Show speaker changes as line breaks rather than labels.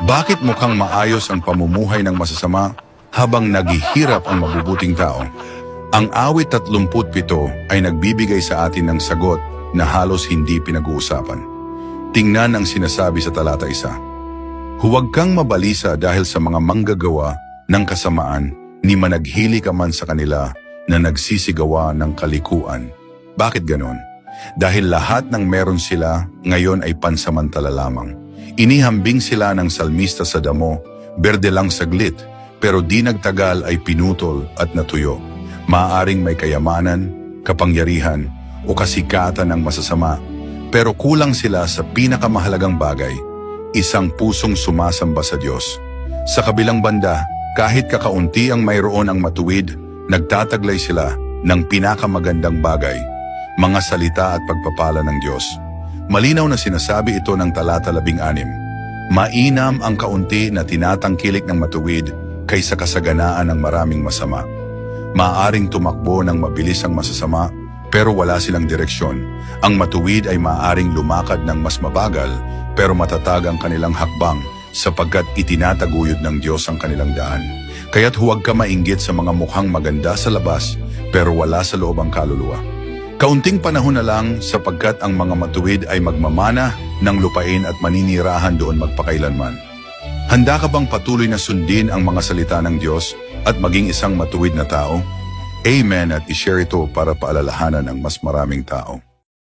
Bakit mukhang maayos ang pamumuhay ng masasama habang naghihirap ang mabubuting tao? Ang awit 37 ay nagbibigay sa atin ng sagot na halos hindi pinag-uusapan. Tingnan ang sinasabi sa talata 1. Huwag kang mabalisa dahil sa mga manggagawa ng kasamaan, ni managhili ka man sa kanila na nagsisigawa ng kalikuan. Bakit ganon? Dahil lahat ng meron sila ngayon ay pansamantala lamang. Inihambing sila ng salmista sa damo, berde lang saglit, pero di nagtagal ay pinutol at natuyo. Maaaring may kayamanan, kapangyarihan, o kasikatan ng masasama, pero kulang sila sa pinakamahalagang bagay, isang pusong sumasamba sa Diyos. Sa kabilang banda, kahit kakaunti ang mayroon ang matuwid, nagtataglay sila ng pinakamagandang bagay, mga salita at pagpapala ng Diyos. Malinaw na sinasabi ito ng talata 16. Mainam ang kaunti na tinatangkilik ng matuwid kaysa kasaganaan ng maraming masama. Maaaring tumakbo ng mabilis ang masasama, pero wala silang direksyon. Ang matuwid ay maaaring lumakad ng mas mabagal, pero matatag ang kanilang hakbang sapagkat itinataguyod ng Diyos ang kanilang daan. Kaya't huwag ka mainggit sa mga mukhang maganda sa labas, pero wala sa loob ang kaluluwa. Kaunting panahon na lang sapagkat ang mga matuwid ay magmamana ng lupain at maninirahan doon magpakailanman. Handa ka bang patuloy na sundin ang mga salita ng Diyos at maging isang matuwid na tao? Amen, at ishare ito para paalalahanan ng mas maraming tao.